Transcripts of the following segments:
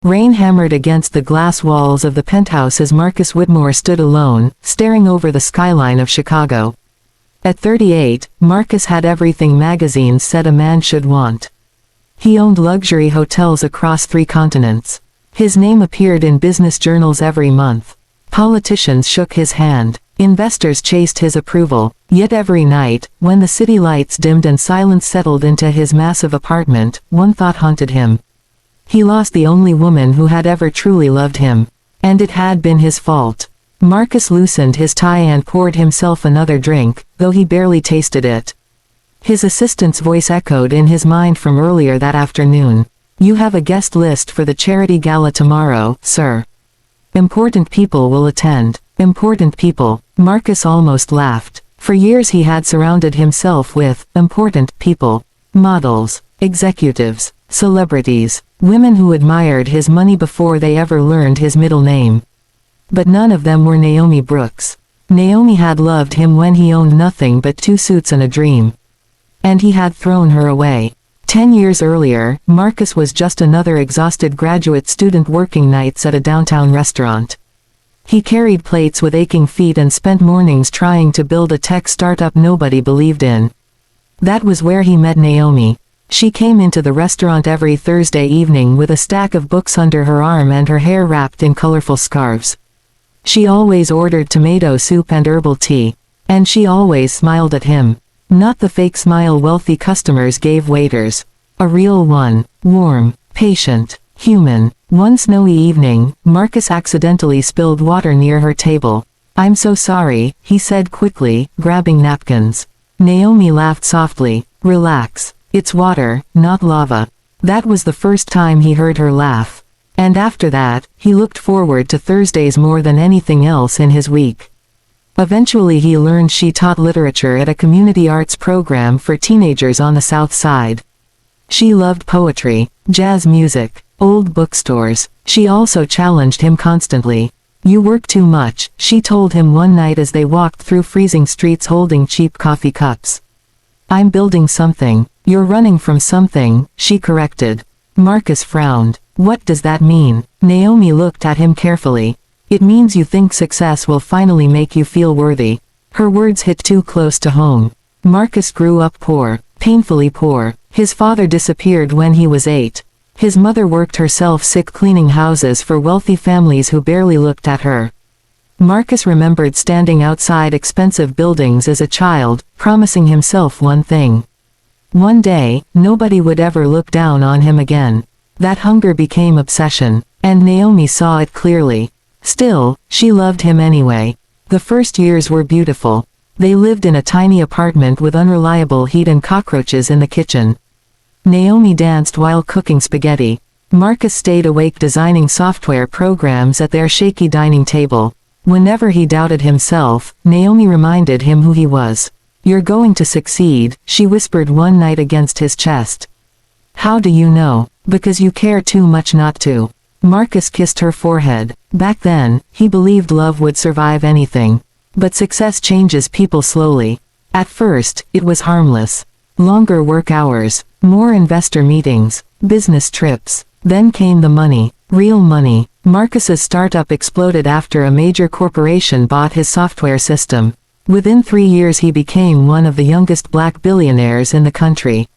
Rain hammered against the glass walls of the penthouse as Marcus Whitmore stood alone, staring over the skyline of Chicago. At 38, Marcus had everything magazines said a man should want. He owned luxury hotels across 3 continents. His name appeared in business journals every month. Politicians shook his hand. Investors chased his approval. Yet every night, when the city lights dimmed and silence settled into his massive apartment, one thought haunted him. He lost the only woman who had ever truly loved him. And it had been his fault. Marcus loosened his tie and poured himself another drink, though he barely tasted it. His assistant's voice echoed in his mind from earlier that afternoon. "You have a guest list for the charity gala tomorrow, sir. Important people will attend." Important people. Marcus almost laughed. For years he had surrounded himself with important people. Models, executives, celebrities, women who admired his money before they ever learned his middle name. But none of them were Naomi Brooks. Naomi had loved him when he owned nothing but 2 suits and a dream. And he had thrown her away. 10 years earlier, Marcus was just another exhausted graduate student working nights at a downtown restaurant. He carried plates with aching feet and spent mornings trying to build a tech startup nobody believed in. That was where he met Naomi. She came into the restaurant every Thursday evening with a stack of books under her arm and her hair wrapped in colorful scarves. She always ordered tomato soup and herbal tea. And she always smiled at him. Not the fake smile wealthy customers gave waiters. A real one. Warm, patient, human. One snowy evening, Marcus accidentally spilled water near her table. "I'm so sorry," he said quickly, grabbing napkins. Naomi laughed softly. "Relax. It's water, not lava." That was the first time he heard her laugh. And after that, he looked forward to Thursdays more than anything else in his week. Eventually he learned she taught literature at a community arts program for teenagers on the South Side. She loved poetry, jazz music, old bookstores. She also challenged him constantly. "You work too much," she told him one night as they walked through freezing streets holding cheap coffee cups. "I'm building something." "You're running from something," she corrected. Marcus frowned. "What does that mean?" Naomi looked at him carefully. "It means you think success will finally make you feel worthy." Her words hit too close to home. Marcus grew up poor, painfully poor. His father disappeared when he was 8. His mother worked herself sick cleaning houses for wealthy families who barely looked at her. Marcus remembered standing outside expensive buildings as a child, promising himself one thing. One day, nobody would ever look down on him again. That hunger became obsession, and Naomi saw it clearly. Still, she loved him anyway. The first years were beautiful. They lived in a tiny apartment with unreliable heat and cockroaches in the kitchen. Naomi danced while cooking spaghetti. Marcus stayed awake designing software programs at their shaky dining table. Whenever he doubted himself, Naomi reminded him who he was. "You're going to succeed," she whispered one night against his chest. "How do you know?" "Because you care too much not to." Marcus kissed her forehead. Back then, he believed love would survive anything. But success changes people slowly. At first, it was harmless. Longer work hours, more investor meetings, business trips. Then came the money. Real money. Marcus's startup exploded after a major corporation bought his software system. Within 3 years he became one of the youngest black billionaires in the country.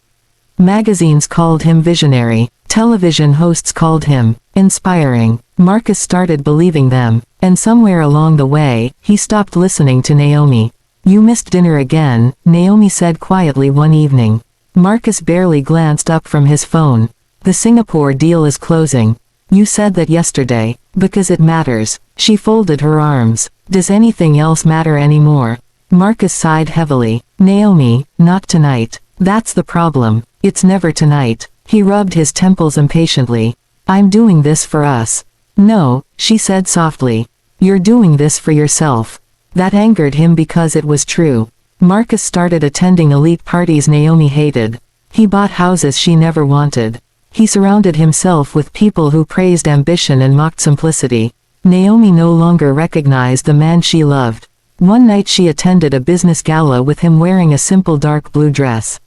Magazines called him visionary. Television hosts called him inspiring. Marcus started believing them. And somewhere along the way, he stopped listening to Naomi. "You missed dinner again," Naomi said quietly one evening. Marcus barely glanced up from his phone. "The Singapore deal is closing. You said that yesterday. Because it matters." She folded her arms. "Does anything else matter anymore?" Marcus sighed heavily. "Naomi, not tonight. That's the problem. It's never tonight." He rubbed his temples impatiently. "I'm doing this for us." "No," she said softly. "You're doing this for yourself." That angered him because it was true. Marcus started attending elite parties Naomi hated. He bought houses she never wanted. He surrounded himself with people who praised ambition and mocked simplicity. Naomi no longer recognized the man she loved. One night she attended a business gala with him wearing a simple dark blue dress.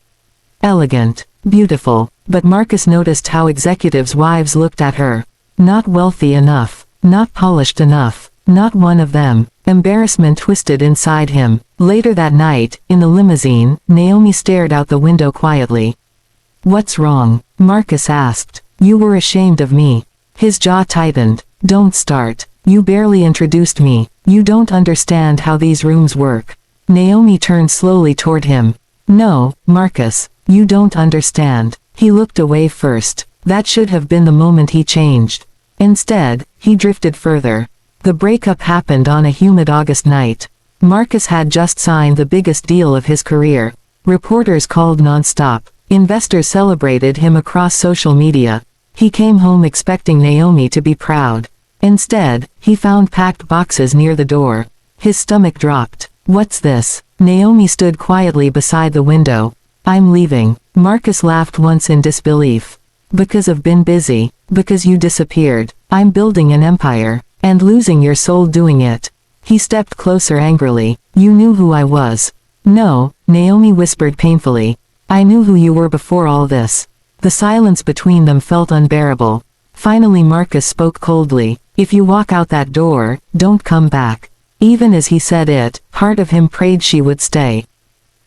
Elegant, beautiful, but Marcus noticed how executives' wives looked at her. Not wealthy enough. Not polished enough. Not one of them. Embarrassment twisted inside him. Later that night, in the limousine, Naomi stared out the window quietly. "What's wrong?" Marcus asked. "You were ashamed of me." His jaw tightened. "Don't start. You barely introduced me. You don't understand how these rooms work." Naomi turned slowly toward him. "No, Marcus, you don't understand." He looked away first. That should have been the moment he changed. Instead, he drifted further. The breakup happened on a humid August night. Marcus had just signed the biggest deal of his career. Reporters called nonstop. Investors celebrated him across social media. He came home expecting Naomi to be proud. Instead, he found packed boxes near the door. His stomach dropped. "What's this?" Naomi stood quietly beside the window. "I'm leaving." Marcus laughed once in disbelief. "Because I've been busy. Because you disappeared. I'm building an empire. And losing your soul doing it." He stepped closer angrily. "You knew who I was." "No," Naomi whispered painfully. "I knew who you were before all this." The silence between them felt unbearable. Finally Marcus spoke coldly. "If you walk out that door, don't come back." Even as he said it, part of him prayed she would stay.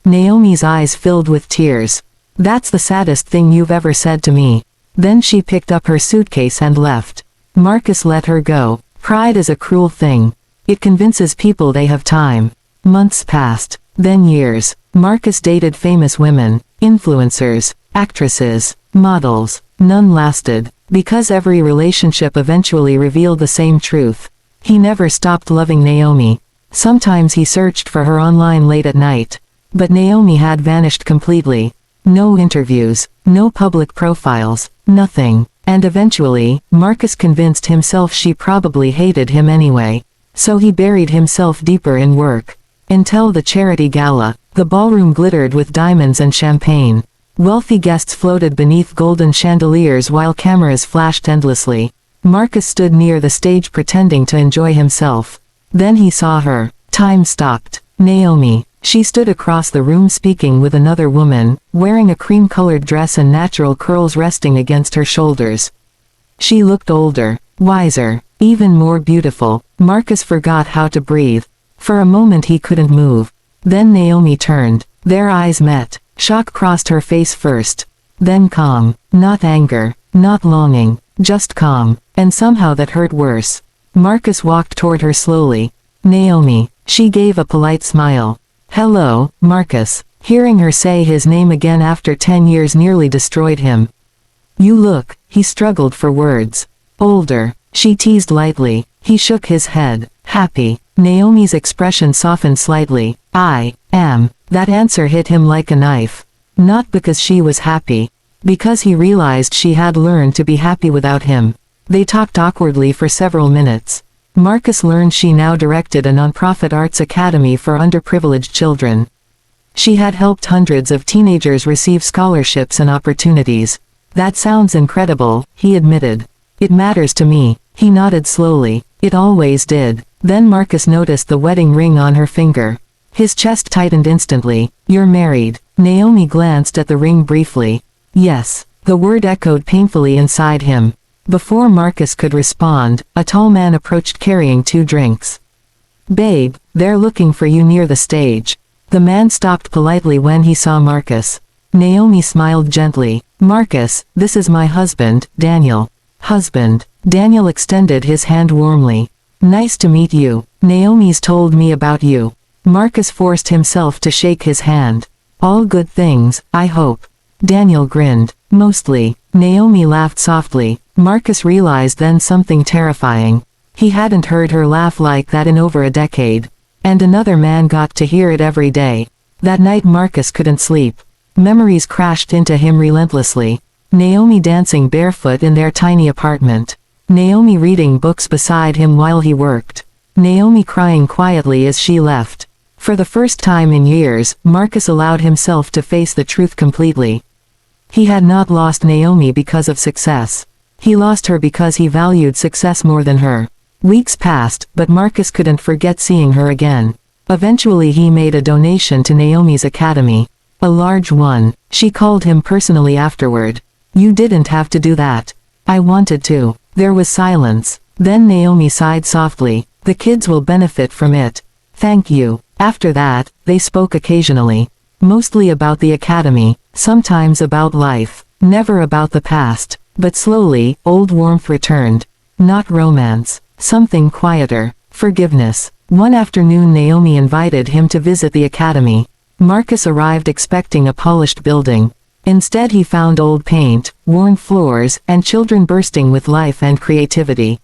Naomi's eyes filled with tears. "That's the saddest thing you've ever said to me." Then she picked up her suitcase and left. Marcus let her go. Pride is a cruel thing. It convinces people they have time. Months passed. Then years. Marcus dated famous women, influencers, actresses, models. None lasted. Because every relationship eventually revealed the same truth. He never stopped loving Naomi. Sometimes he searched for her online late at night. But Naomi had vanished completely. No interviews, no public profiles, nothing. And eventually, Marcus convinced himself she probably hated him anyway. So he buried himself deeper in work. Until the charity gala, the ballroom glittered with diamonds and champagne. Wealthy guests floated beneath golden chandeliers while cameras flashed endlessly. Marcus stood near the stage pretending to enjoy himself. Then he saw her. Time stopped. Naomi. She stood across the room speaking with another woman, wearing a cream-colored dress and natural curls resting against her shoulders. She looked older, wiser, even more beautiful. Marcus forgot how to breathe. For a moment he couldn't move. Then Naomi turned. Their eyes met. Shock crossed her face first. Then calm. Not anger. Not longing. Just calm. And somehow that hurt worse. Marcus walked toward her slowly. "Naomi." She gave a polite smile. "Hello, Marcus." Hearing her say his name again after 10 years nearly destroyed him. "You look," he struggled for words. "Older," she teased lightly. He shook his head. "Happy." Naomi's expression softened slightly. "I am." That answer hit him like a knife. Not because she was happy. Because he realized she had learned to be happy without him. They talked awkwardly for several minutes. Marcus learned she now directed a nonprofit arts academy for underprivileged children. She had helped hundreds of teenagers receive scholarships and opportunities. "That sounds incredible," he admitted. "It matters to me." He nodded slowly. "It always did." Then Marcus noticed the wedding ring on her finger. His chest tightened instantly. "You're married." Naomi glanced at the ring briefly. "Yes." The word echoed painfully inside him. Before Marcus could respond, a tall man approached carrying 2 drinks. "Babe, they're looking for you near the stage." The man stopped politely when he saw Marcus. Naomi smiled gently. "Marcus, this is my husband, Daniel." "Husband." Daniel extended his hand warmly. "Nice to meet you. Naomi's told me about you." Marcus forced himself to shake his hand. "All good things, I hope." Daniel grinned. "Mostly." Naomi laughed softly. Marcus realized then something terrifying. He hadn't heard her laugh like that in over a decade. And another man got to hear it every day. That night Marcus couldn't sleep. Memories crashed into him relentlessly. Naomi dancing barefoot in their tiny apartment. Naomi reading books beside him while he worked. Naomi crying quietly as she left. For the first time in years, Marcus allowed himself to face the truth completely. He had not lost Naomi because of success. He lost her because he valued success more than her. Weeks passed, but Marcus couldn't forget seeing her again. Eventually he made a donation to Naomi's academy. A large one. She called him personally afterward. "You didn't have to do that." "I wanted to." There was silence. Then Naomi sighed softly. The kids will benefit from it. Thank you. After that, they spoke occasionally. Mostly about the academy, sometimes about life, never about the past. But slowly, old warmth returned. Not romance. Something quieter. Forgiveness. One afternoon Naomi invited him to visit the academy. Marcus arrived expecting a polished building. Instead he found old paint, worn floors, and children bursting with life and creativity.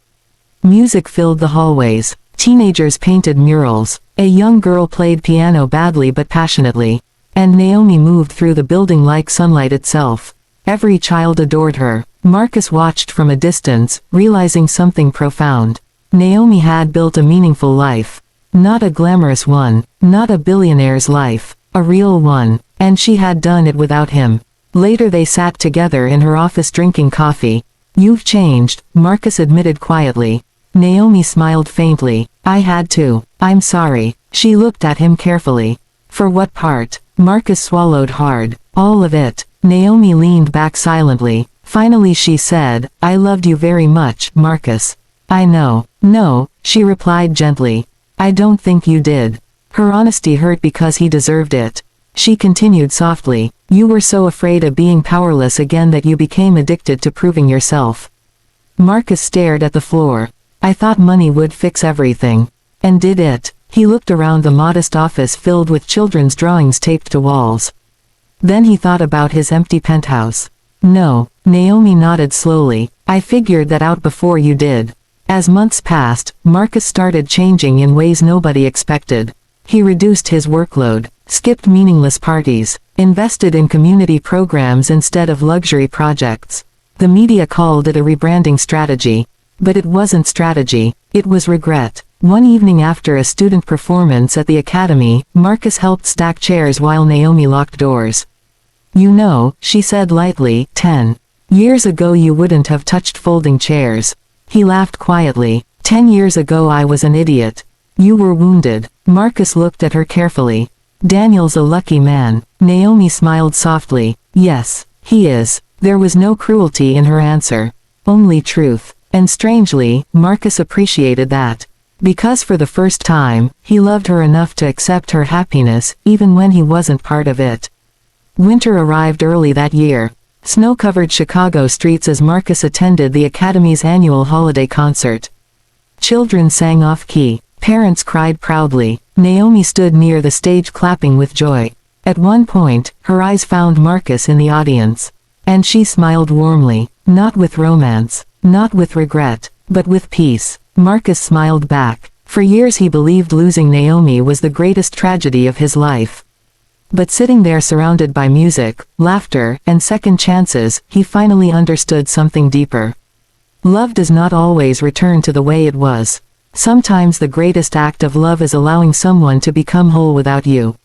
Music filled the hallways. Teenagers painted murals. A young girl played piano badly but passionately. And Naomi moved through the building like sunlight itself. Every child adored her. Marcus watched from a distance, realizing something profound. Naomi had built a meaningful life. Not a glamorous one, not a billionaire's life, a real one, and she had done it without him. Later they sat together in her office drinking coffee. You've changed, Marcus admitted quietly. Naomi smiled faintly. I had to. I'm sorry. She looked at him carefully. For what part? Marcus swallowed hard. All of it. Naomi leaned back silently. Finally she said, I loved you very much, Marcus. I know. No, she replied gently. I don't think you did. Her honesty hurt because he deserved it. She continued softly. You were so afraid of being powerless again that you became addicted to proving yourself. Marcus stared at the floor. I thought money would fix everything. And did it? He looked around the modest office filled with children's drawings taped to walls. Then he thought about his empty penthouse. No, Naomi nodded slowly. I figured that out before you did. As months passed, Marcus started changing in ways nobody expected. He reduced his workload, skipped meaningless parties, invested in community programs instead of luxury projects. The media called it a rebranding strategy. But it wasn't strategy, it was regret. One evening after a student performance at the academy, Marcus helped stack chairs while Naomi locked doors. You know, she said lightly, 10 years ago you wouldn't have touched folding chairs. He laughed quietly. 10 years ago I was an idiot. You were wounded. Marcus looked at her carefully. Daniel's a lucky man. Naomi smiled softly. Yes, he is. There was no cruelty in her answer. Only truth. And strangely, Marcus appreciated that. Because for the first time, he loved her enough to accept her happiness, even when he wasn't part of it. Winter arrived early that year. Snow covered Chicago streets as Marcus attended the Academy's annual holiday concert. Children sang off-key. Parents cried proudly. Naomi stood near the stage clapping with joy. At one point, her eyes found Marcus in the audience. And she smiled warmly. Not with romance. Not with regret. But with peace. Marcus smiled back. For years he believed losing Naomi was the greatest tragedy of his life. But sitting there surrounded by music, laughter, and second chances, he finally understood something deeper. Love does not always return to the way it was. Sometimes the greatest act of love is allowing someone to become whole without you.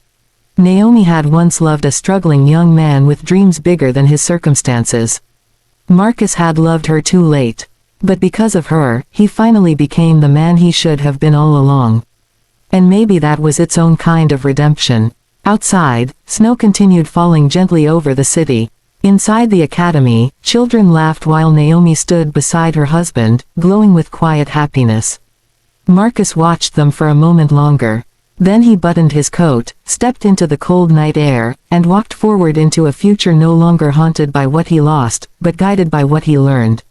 Naomi had once loved a struggling young man with dreams bigger than his circumstances. Marcus had loved her too late. But because of her, he finally became the man he should have been all along. And maybe that was its own kind of redemption. Outside, snow continued falling gently over the city. Inside the academy, children laughed while Naomi stood beside her husband, glowing with quiet happiness. Marcus watched them for a moment longer. Then he buttoned his coat, stepped into the cold night air, and walked forward into a future no longer haunted by what he lost, but guided by what he learned.